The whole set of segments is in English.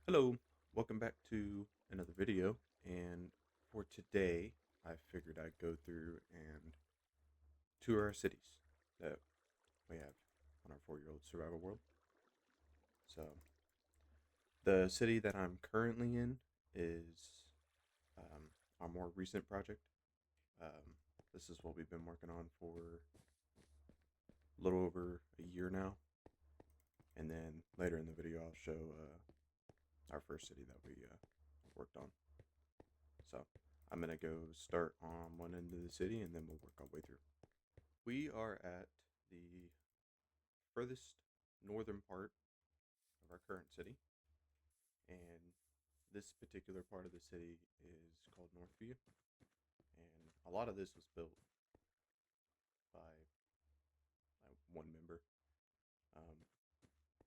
Hello, welcome back to another video, and for today I figured I'd go through and tour our cities that we have on our 4-year-old survival world. So the city that I'm currently in is our more recent project. This is what we've been working on for a little over a year now, and then later in the video I'll show our first city that we worked on. So I'm gonna go start on one end of the city and then we'll work our way through. We are at the furthest northern part of our current city, and this particular part of the city is called Northview, and a lot of this was built by one member, um,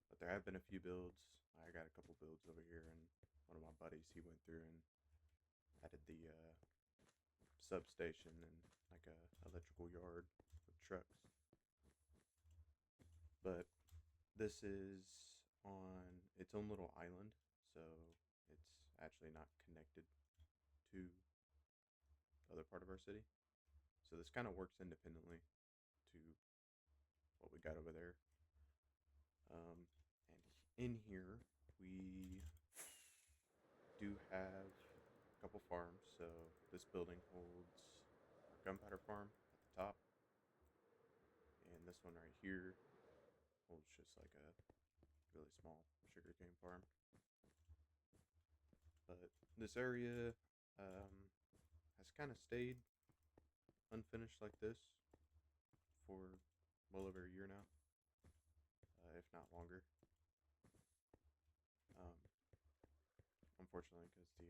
but there have been a few builds. I got a couple builds over here, and one of my buddies, he went through and added the substation and like a electrical yard with trucks. But this is on its own little island, so it's actually not connected to the other part of our city. So this kind of works independently to what we got over there. And in here, we do have a couple farms. So this building holds our gunpowder farm at the top, and this one right here holds just like a really small sugarcane farm. But this area has kind of stayed unfinished like this for well over a year now, if not longer. Unfortunately, because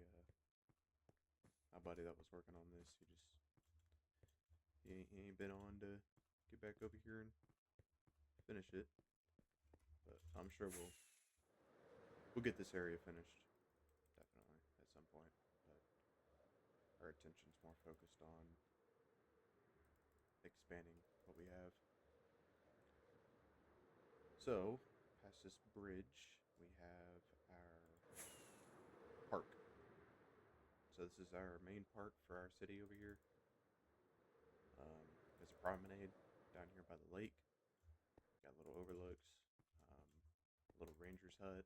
my buddy that was working on this, he ain't been on to get back over here and finish it. But I'm sure we'll get this area finished, definitely at some point. But our attention's more focused on expanding what we have. So past this bridge, we have our park. So this is our main park for our city over here. There's a promenade down here by the lake. Got little overlooks, a little ranger's hut,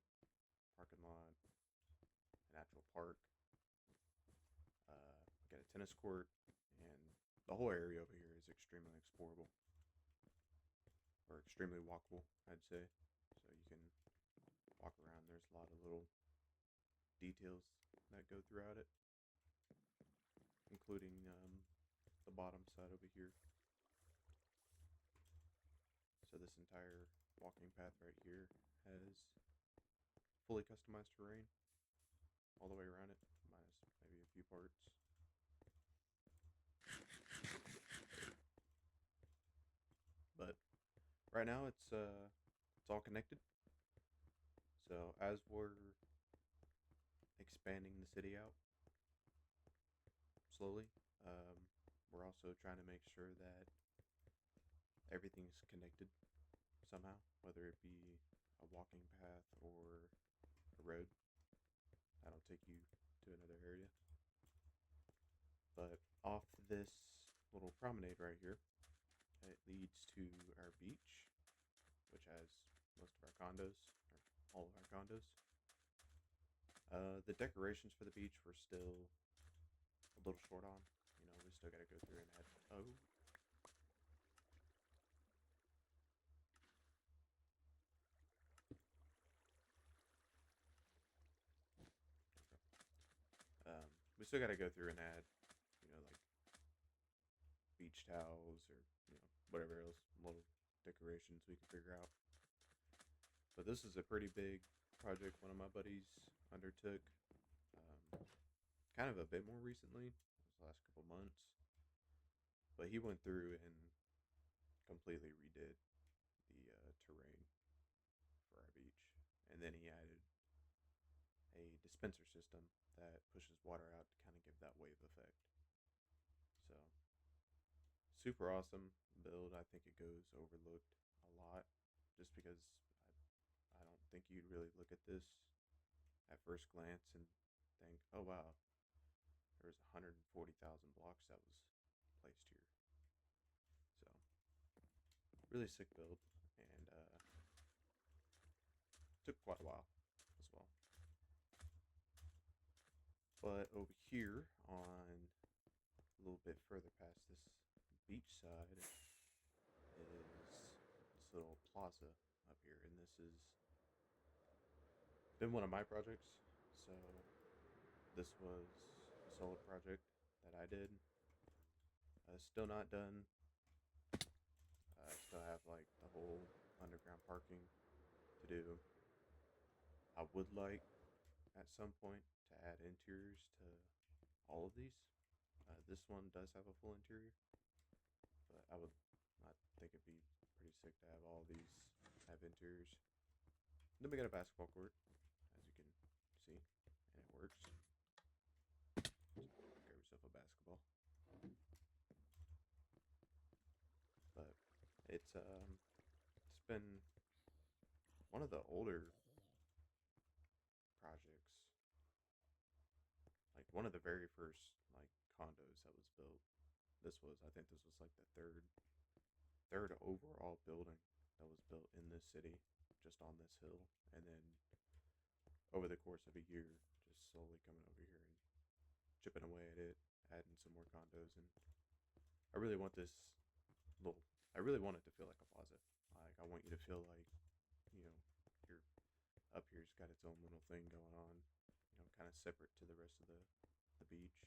parking lot, an actual park. Got a tennis court, and the whole area over here is extremely explorable, or extremely walkable, I'd say. So you can walk around. There's a lot of little details that go throughout it, including the bottom side over here. So this entire walking path right here has fully customized terrain all the way around it, minus maybe a few parts. But right now it's all connected. So as we're expanding the city out slowly, we're also trying to make sure that everything's connected somehow, whether it be a walking path or a road that'll take you to another area. But off this little promenade right here, it leads to our beach, which has most of our condos, or all of our condos. The decorations for the beach were still a little short on. We still got to go through and add. Oh. still got to go through and add, like beach towels or, whatever else little decorations we can figure out. But this is a pretty big project one of my buddies undertook, kind of a bit more recently, the last couple months. But he went through and completely redid the terrain for our beach. And then he added a dispenser system that pushes water out to kind of give that wave effect. So, super awesome build. I think it goes overlooked a lot just because I don't think you'd really look at this at first glance and think, oh wow, there was 140,000 blocks that was placed here. So, really sick build, and took quite a while as well. But over here on a little bit further past this beach side is this little plaza up here, and this has been one of my projects. So this was a solo project that I did. Still not done. I still have like the whole underground parking to do. I would like at some point to add interiors to all of these. This one does have a full interior, but I think it'd be pretty sick to have all these have interiors. Then we got a basketball court, as you can see, and it works. So grab yourself a basketball. But it's been one of the older projects, like one of the very first like condos that was built. I think this was like the third overall building that was built in this city, just on this hill, and then over the course of a year, just slowly coming over here and chipping away at it, adding some more condos. And I really want it to feel like a plaza. Like I want you to feel like, you're up here's got its own little thing going on, kind of separate to the rest of the beach.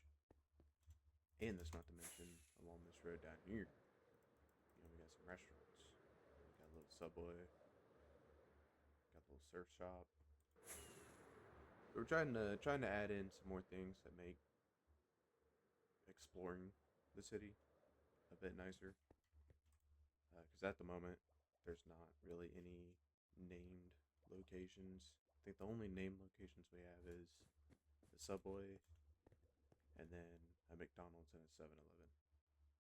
And that's not to mention along this road down here, we got some restaurants. We got a little Subway, got a little surf shop. So we're trying to add in some more things that make exploring the city a bit nicer. Because at the moment, there's not really any named locations. I think the only named locations we have is the Subway, and then a McDonald's and a 7-Eleven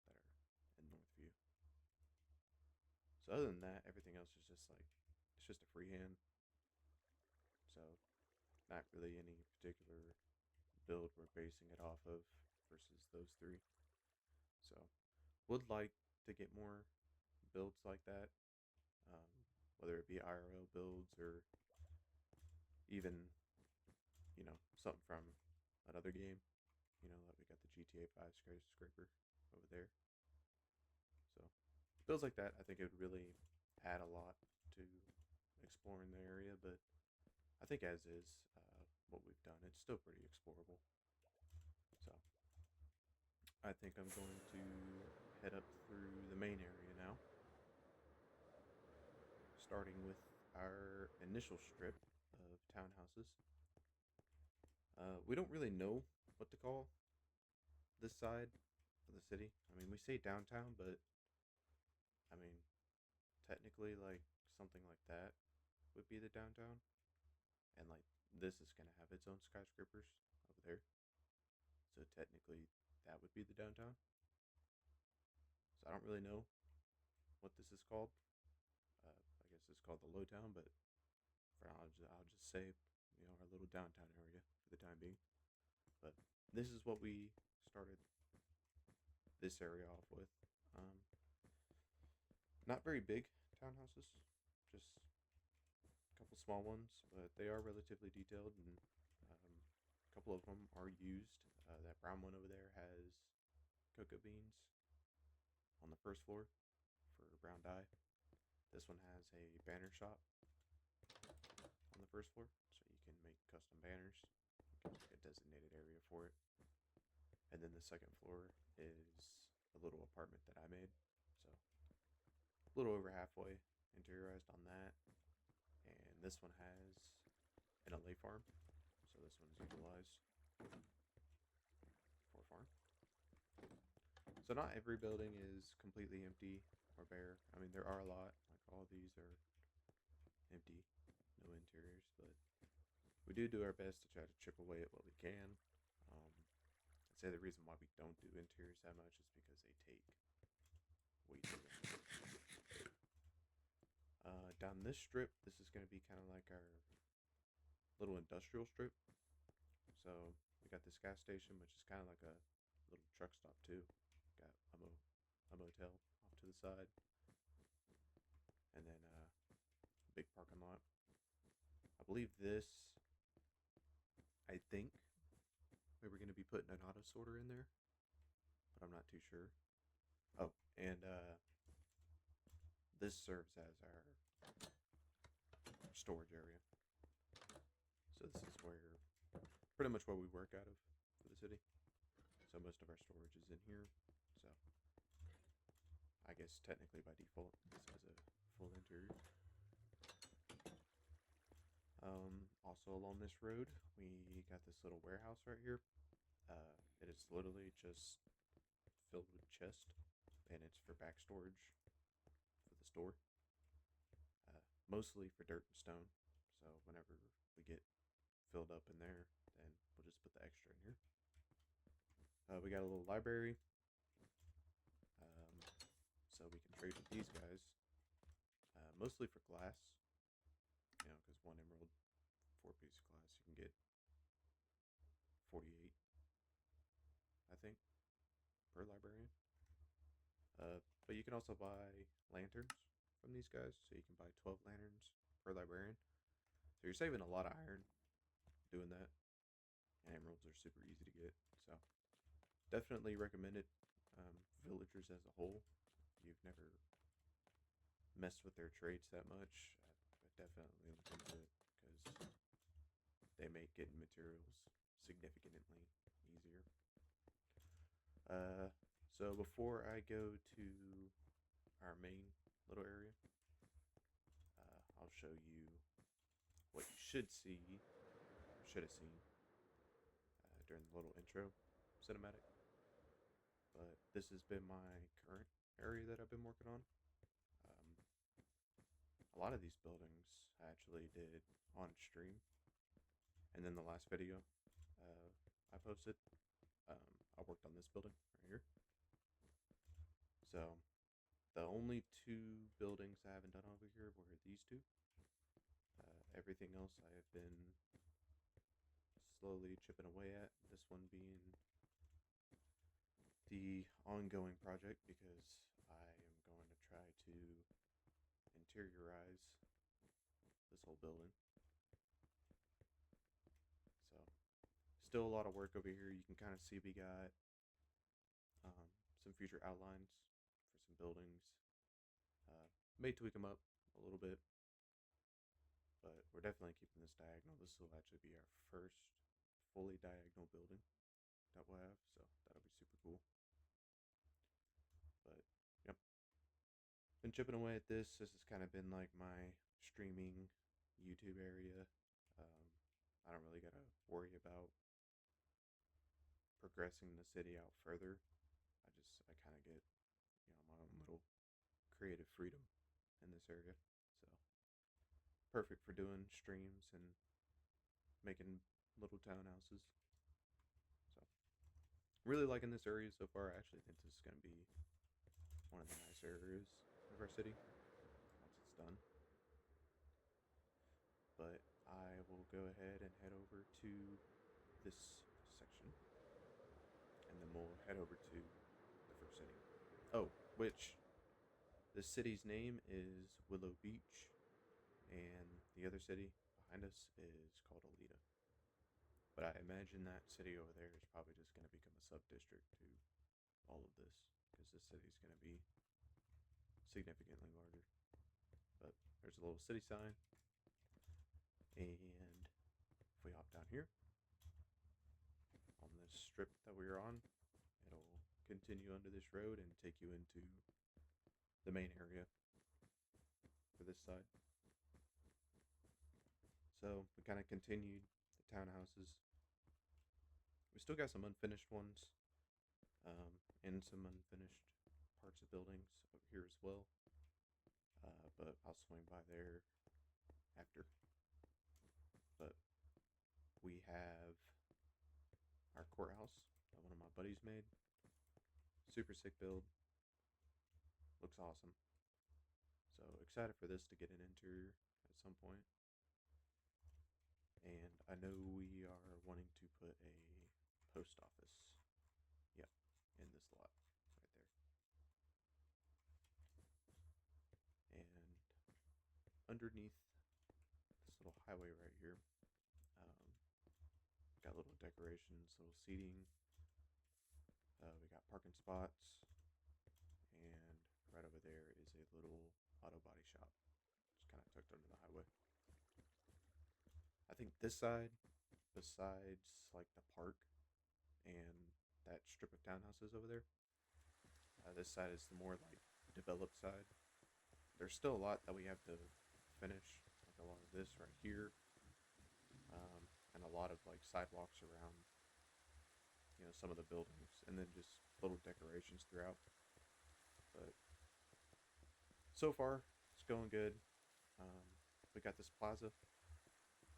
that are in Northview. So other than that, everything else is just it's just a freehand. So not really any particular build we're basing it off of versus those three. So would like to get more builds like that, whether it be IRL builds or even, something from another game. Like we got the GTA 5 skyscraper over there. So builds like that, I think it would really add a lot to exploring the area. But I think as is, what we've done, it's still pretty explorable. So I think I'm going to head up through the main area now, starting with our initial strip of townhouses. We don't really know what to call this side of the city. I mean, we say downtown, but I mean, technically, like something like that would be the downtown, and like this is gonna have its own skyscrapers over there. So technically, that would be the downtown. So I don't really know what this is called. I guess it's called the low town, but for now, I'll just say, our little downtown area for the time being. But this is what we started this area off with. Not very big townhouses, just a couple small ones, but they are relatively detailed, and a couple of them are used. That brown one over there has cocoa beans on the first floor for brown dye. This one has a banner shop on the first floor, so you can make custom banners. You can make a designated area for it. And then the second floor is a little apartment that I made. So a little over halfway interiorized on that. And this one has an LA farm. So this one is utilized for farm. So not every building is completely empty or bare. I mean, there are a lot. Like all these are empty, no interiors, but we do our best to try to chip away at what we can. I'd say the reason why we don't do interiors that much is because they take way too long. Down this strip, this is going to be kind of like our little industrial strip. So we got this gas station, which is kind of like a little truck stop too. Got a motel off to the side, and then a big parking lot. I believe this. I think we were going to be putting an auto sorter in there, but I'm not too sure. Oh, and this serves as our storage area. So this is where pretty much what we work out of for the city. So most of our storage is in here. So I guess technically by default this has a full interior. Also along this road we got this little warehouse right here. It is literally just filled with chest, and it's for back storage for the store. Mostly for dirt and stone. So whenever we get filled up in there, then we'll just put the extra in here. We got a little library, so we can trade with these guys, mostly for glass. You know, because 1 emerald, 4-piece glass, you can get 48, I think, per librarian. But you can also buy lanterns from these guys, so you can buy 12 lanterns per librarian. So you're saving a lot of iron doing that, and emeralds are super easy to get. So definitely recommend it. Villagers as a whole, if you've never messed with their trades that much, I definitely look into it, because they make getting materials significantly easier. So before I go to our main little area, I'll show you what you should see, or should have seen, during the little intro cinematic. But this has been my current area that I've been working on. A lot of these buildings I actually did on stream, and then the last video I posted, I worked on this building right here. So the only 2 buildings I haven't done over here were these 2. Everything else I have been slowly chipping away at, this one being the ongoing project, because I am going to try to interiorize this whole building. So still a lot of work over here. You can kind of see we got some future outlines for some buildings. May tweak them up a little bit, but we're definitely keeping this diagonal. This will actually be our first fully diagonal building that we'll have, so that'll be super cool. But yep, been chipping away at this. This has kind of been like my streaming YouTube area. I don't really gotta worry about progressing the city out further. I kind of get, my own little creative freedom in this area. So perfect for doing streams and making little townhouses. So really liking this area so far. I actually think this is going to be one of the nicer areas of our city once it's done. But I will go ahead and head over to this section, and then we'll head over to the first city. Oh, which the city's name is Willow Beach, and the other city behind us is called Alita. But I imagine that city over there is probably just going to become a sub-district to all of this, because this city is going to be significantly larger. But there's a little city sign, and if we hop down here on this strip that we were on, continue under this road and take you into the main area for this side. So we kind of continued the townhouses. We still got some unfinished ones, and some unfinished parts of buildings over here as well. But I'll swing by there after. But we have our courthouse that one of my buddies made. Super sick build. Looks awesome. So excited for this to get an interior at some point. And I know we are wanting to put a post office. Yep, in this lot right there. And underneath this little highway right here, got little decorations, little seating. We got parking spots, and right over there is a little auto body shop, just kind of tucked under the highway. I think this side, besides like the park and that strip of townhouses over there, this side is the more like developed side. There's still a lot that we have to finish, like a lot of this right here, and a lot of like sidewalks around, some of the buildings, and then just little decorations throughout. But so far, it's going good. We got this plaza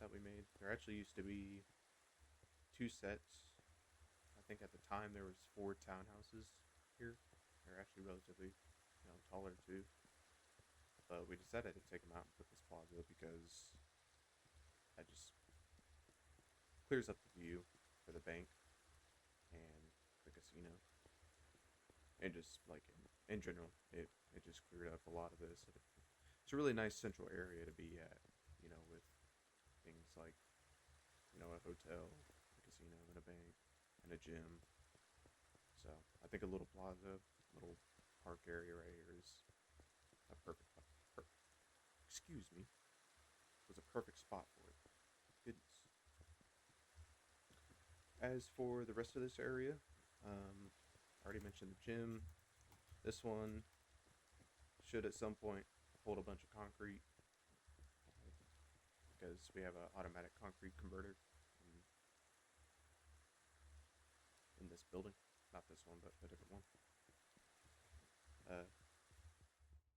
that we made. There actually used to be 2 sets. I think at the time there was 4 townhouses here. They're actually relatively, taller too. But we decided to take them out and put this plaza because that just clears up the view for the bank and the casino. And just like in general, it just cleared up a lot of this. It's a really nice central area to be at, with things like, a hotel, a casino, and a bank, and a gym. So I think a little plaza, little park area right here is a was a perfect spot for it. Goodness. As for the rest of this area, I already mentioned the gym. This one should at some point hold a bunch of concrete, because we have an automatic concrete converter in this building. Not this one, but a different one.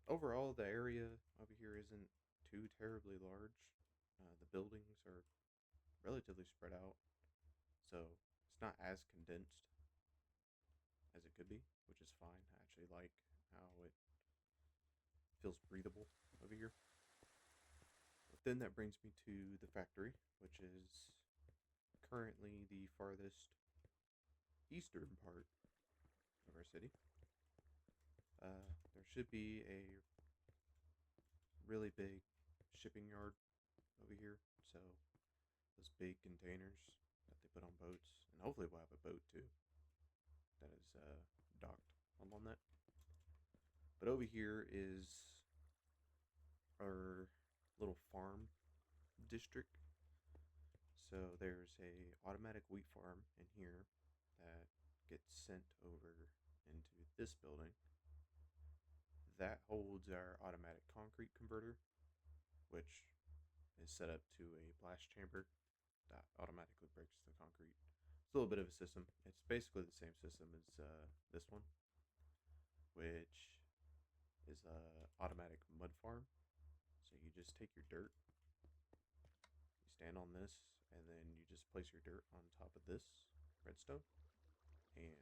Overall, the area over here isn't too terribly large. The buildings are relatively spread out, so it's not as condensed as it could be, which is fine. I actually like how it feels breathable over here. But then that brings me to the factory, which is currently the farthest eastern part of our city. There should be a really big shipping yard over here, so those big containers that they put on boats, and hopefully we'll have a boat too that is docked along that. But over here is our little farm district. So there's a automatic wheat farm in here that gets sent over into this building. That holds our automatic concrete converter, which is set up to a blast chamber that automatically breaks the concrete. It's a little bit of a system. It's basically the same system as this one, which is a automatic mud farm. So you just take your dirt, you stand on this, and then you just place your dirt on top of this redstone, and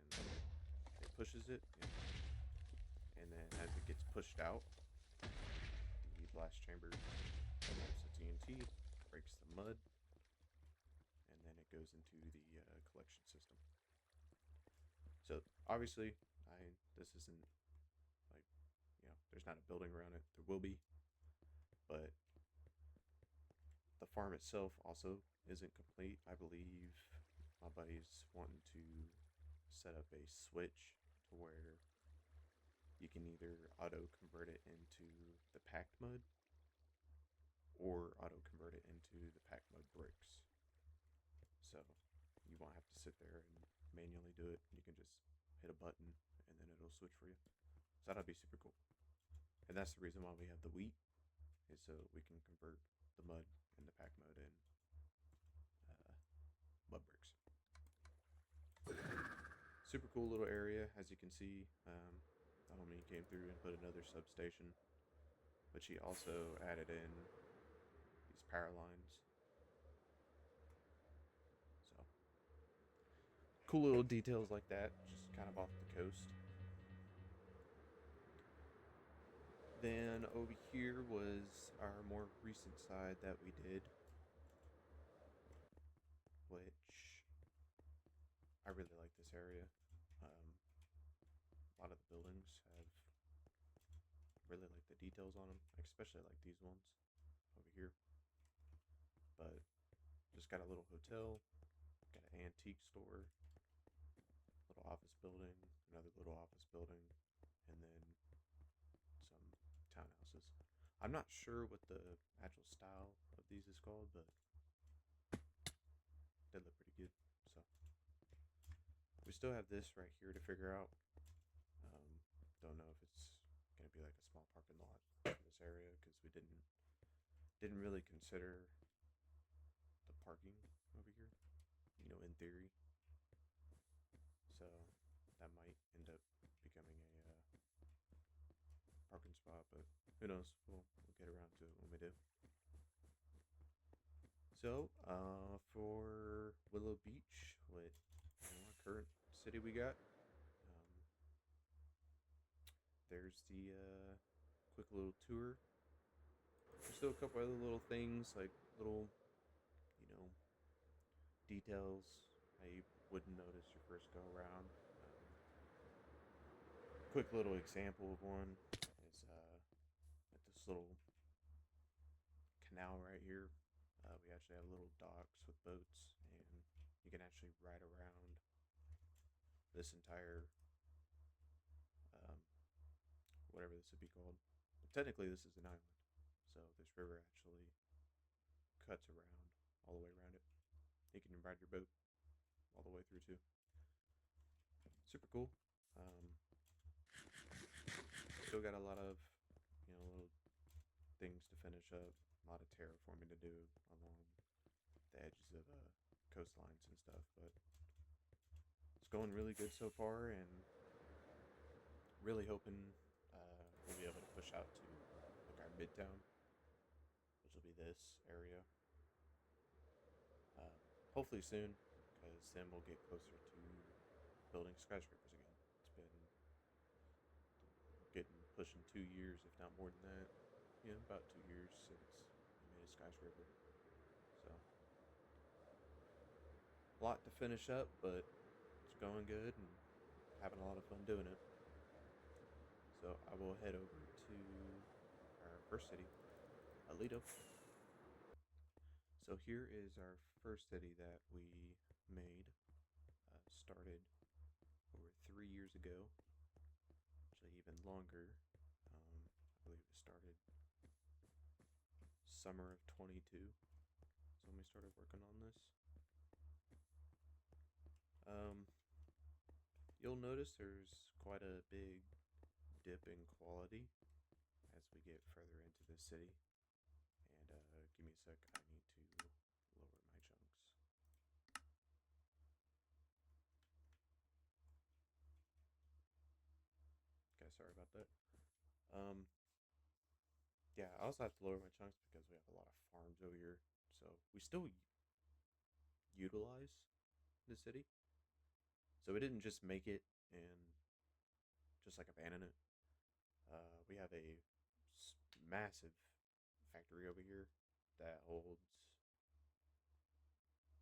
it pushes it, and then as it gets pushed out, the blast chamber dumps the TNT, breaks the mud, and then it goes into the collection system. So obviously, this isn't like, there's not a building around it. There will be, but the farm itself also isn't complete. I believe my buddy's wanting to set up a switch to where you can either auto convert it into the packed mud or auto convert it into the packed mud bricks. So you won't have to sit there and manually do it. You can just hit a button and then it'll switch for you. So that'll be super cool. And that's the reason why we have the wheat, is so we can convert the mud into pack mode and mud bricks. Super cool little area, as you can see. The homie came through and put another substation, but she also added in these power lines. So cool little details like that, just kind of off the coast. Then over here was our more recent side that we did, which I really like this area. A lot of the buildings have really like the details on them, especially like these ones over here. But just got a little hotel, got an antique store, little office building, another little office building, and then some townhouses. I'm not sure what the actual style of these is called, but they look pretty good. So we still have this right here to figure out. Don't know if it's gonna be like a small parking lot in this area because we didn't really consider the parking over here. In theory. So that might end up becoming a parking spot, but who knows? We'll get around to it when we do. So for Willow Beach, what our current city we got, there's the quick little tour. There's still a couple other little things, like little, details I wouldn't notice your first go around. Quick little example of one is at this little canal right here. We actually have little docks with boats, and you can actually ride around this entire whatever this would be called. Technically, this is an island, so this river actually cuts around all the way around it. You can ride your boat all the way through too. Super cool. Still got a lot of little things to finish up. A lot of terraforming to do along the edges of coastlines and stuff, but it's going really good so far, and really hoping we'll be able to push out to like our midtown, which will be this area. Hopefully soon, because then we'll get closer to building skyscrapers again. It's been getting pushing 2 years, if not more than that. Yeah, about 2 years since we made a skyscraper. So a lot to finish up, but it's going good and having a lot of fun doing it. So I will head over to our first city, Alito. So here is our first city that we made. Started over 3 years ago, actually even longer. I believe it started summer of 22. So when we started working on this. You'll notice there's quite a big dip in quality as we get further into the city. And give me a sec, I need to lower my chunks. Okay, sorry about that. Yeah, I also have to lower my chunks because we have a lot of farms over here. So we still utilize the city. So we didn't just make it and just like abandon it. We have a massive factory over here that holds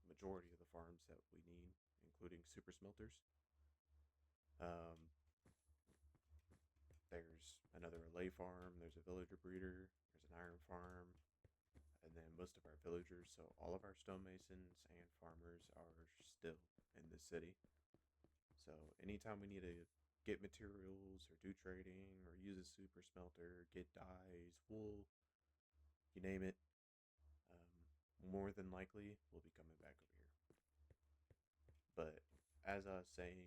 majority of the farms that we need, including super smelters. There's another lay farm, there's a villager breeder, there's an iron farm, and then most of our villagers, so all of our stonemasons and farmers are still in the city. So anytime we need to get materials or do trading or use a super smelter, get dyes, wool, you name it, more than likely we'll be coming back over here. But as I was saying,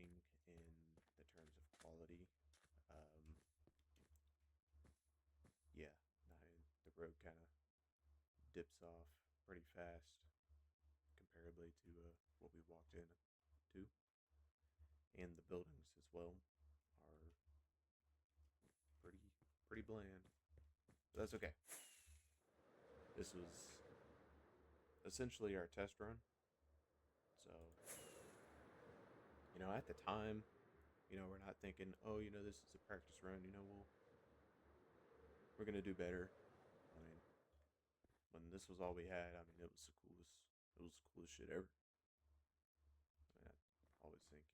in the terms of quality, yeah, the road kind of dips off pretty fast comparably to what we walked in to, and the buildings as well are pretty pretty bland. But that's okay. This was essentially our test run, so at the time, we're not thinking, oh, this is a practice run. We're gonna do better. I mean, when this was all we had, I mean, it was the coolest shit ever. I mean, I always think,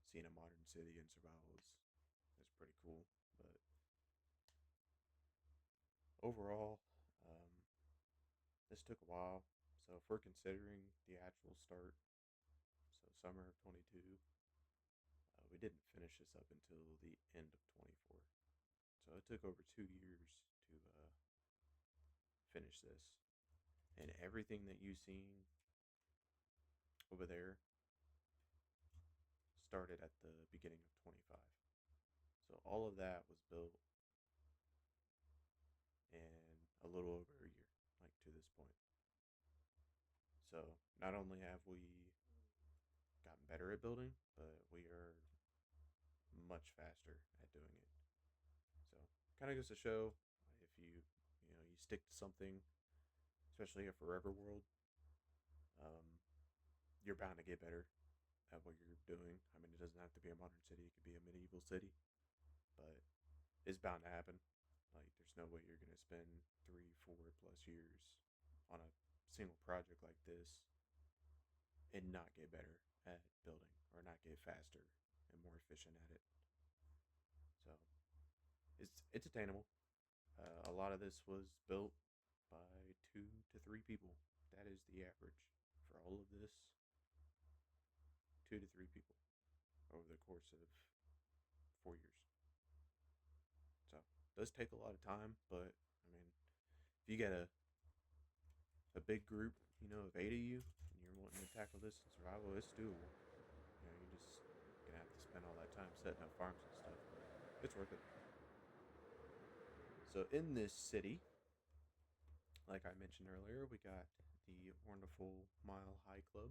seeing a modern city in survival is pretty cool. But overall, um, this took a while. So if we're considering the actual start, so summer of 22, we didn't finish this up until the end of 24. So it took over 2 years to finish this. And everything that you've seen over there started at the beginning of 25. So all of that was built in a little over a year, like to this point. So not only have we gotten better at building, but we are much faster at doing it. So kind of goes to show, if you stick to something, especially a forever world, um, you're bound to get better at what you're doing. I mean, it doesn't have to be a modern city; it could be a medieval city, but it's bound to happen. Like, there's no way you're gonna spend 3, 4+ years on a single project like this and not get better at building or not get faster and more efficient at it. So it's attainable. A lot of this was built by 2 to 3 people. That is the average for all of this. 2 to 3 people over the course of 4 years. So it does take a lot of time, but I mean, if you got a big group, of 8 of you, and you're wanting to tackle this in survival, it's doable. You're just gonna have to spend all that time setting up farms and stuff. It's worth it. So in this city, like I mentioned earlier, we got the wonderful Mile High Club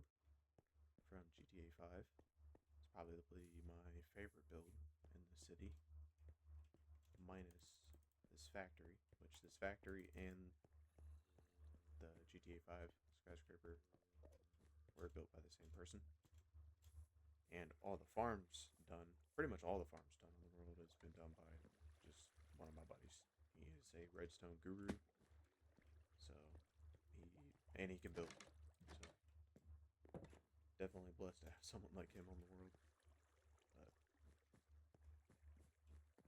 from GTA 5. It's probably my favorite build in the city, minus this factory, which this factory and the GTA 5 skyscraper were built by the same person. And all the farms done, pretty much all the farms done in the world has been done by just one of my buddies. He is a redstone guru, so he can build. So definitely blessed to have someone like him on the world. But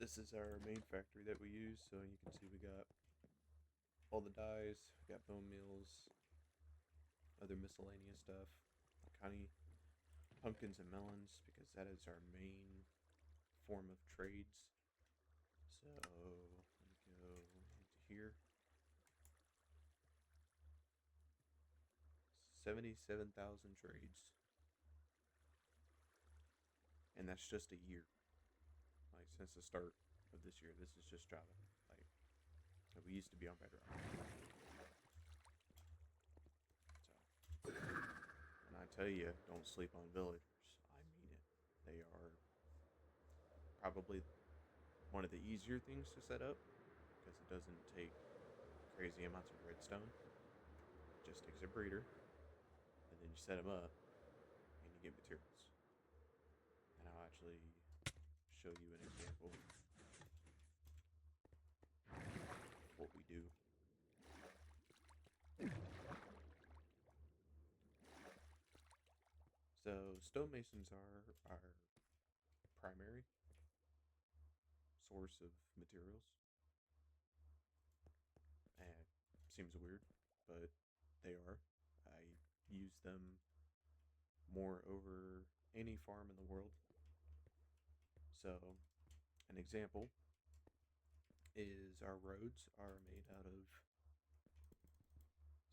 this is our main factory that we use, so you can see we got all the dyes, we got bone meals, other miscellaneous stuff, honey, pumpkins and melons, because that is our main form of trades. So let me go into here. 77,000 trades. And that's just a year. Like, since the start of this year, this is just Java. Like, we used to be on Bedrock. So, when I tell you, don't sleep on villagers, I mean it. They are probably one of the easier things to set up, because it doesn't take crazy amounts of redstone. It just takes a breeder, and then you set them up, and you get materials. And I'll actually show you an example of what we do. So stonemasons are our primary source of materials. And seems weird, but they are. I use them more over any farm in the world. So an example is our roads are made out of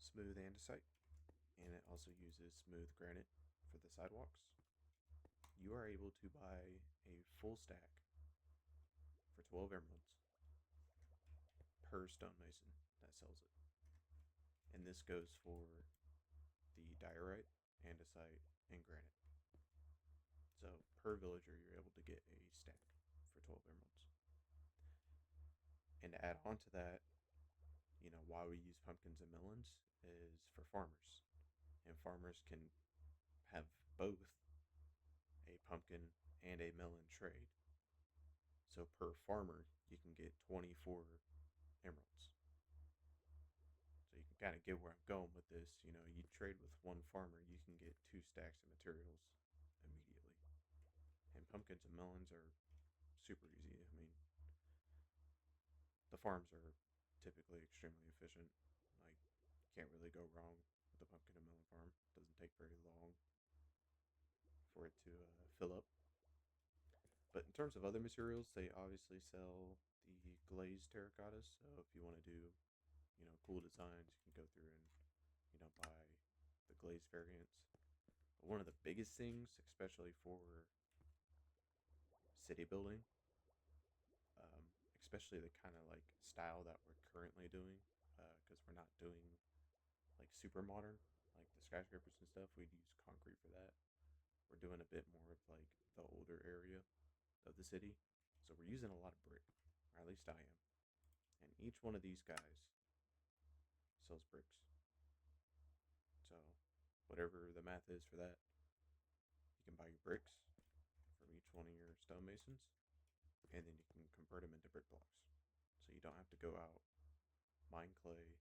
smooth andesite, and it also uses smooth granite for for the sidewalks, you are able to buy a full stack for 12 emeralds per stonemason that sells it. And this goes for the diorite, andesite, and granite. So per villager, you're able to get a stack for 12 emeralds. And to add on to that, why we use pumpkins and melons is for farmers. And farmers can have both a pumpkin and a melon trade. So per farmer, you can get 24 emeralds. So you can kind of get where I'm going with this. You trade with one farmer, you can get 2 stacks of materials immediately. And pumpkins and melons are super easy. I mean, the farms are typically extremely efficient. Like, you can't really go wrong with a pumpkin and melon farm. It doesn't take very long for it to fill up. But in terms of other materials, they obviously sell the glazed terracottas. So if you want to do, cool designs, you can go through and, buy the glazed variants. But one of the biggest things, especially for city building, um, especially the kind of like style that we're currently doing, because we're not doing like super modern, like the skyscrapers and stuff. We'd use concrete for that. We're doing a bit more of like the older area of the city. So we're using a lot of brick, or at least I am. And each one of these guys sells bricks. So whatever the math is for that, you can buy your bricks from each one of your stonemasons, and then you can convert them into brick blocks. So you don't have to go out, mine clay,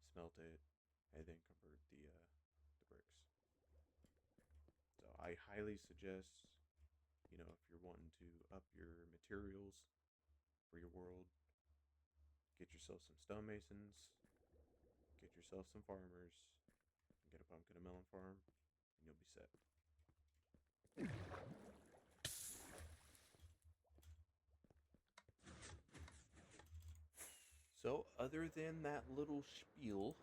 smelt it, and then convert the bricks. So I highly suggest, if you're wanting to up your materials for your world, get yourself some stonemasons, get yourself some farmers, and get a pumpkin and melon farm, and you'll be set. So, other than that little spiel,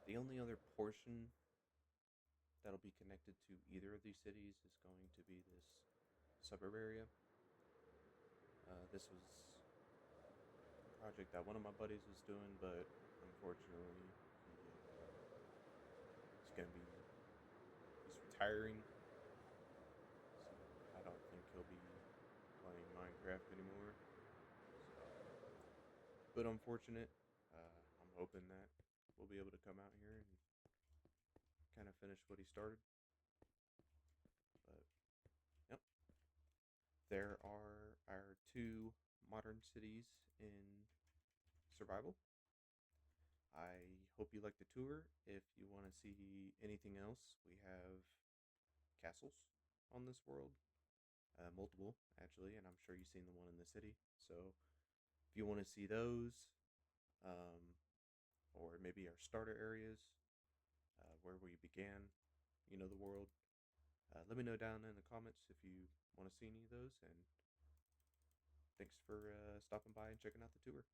the only other portion that'll be connected to either of these cities is going to be this suburb area. This was a project that one of my buddies was doing, but unfortunately, he's going to be he's retiring, so I don't think he'll be playing Minecraft anymore. But unfortunate. I'm hoping that we'll be able to come out here and kind of finish what he started. But yep, there are our 2 modern cities in survival. I hope you like the tour. If you want to see anything else, we have castles on this world, multiple actually, and I'm sure you've seen the one in the city. So if you want to see those, um, or maybe our starter areas, where we began, the world, let me know down in the comments if you want to see any of those. And thanks for stopping by and checking out the tour.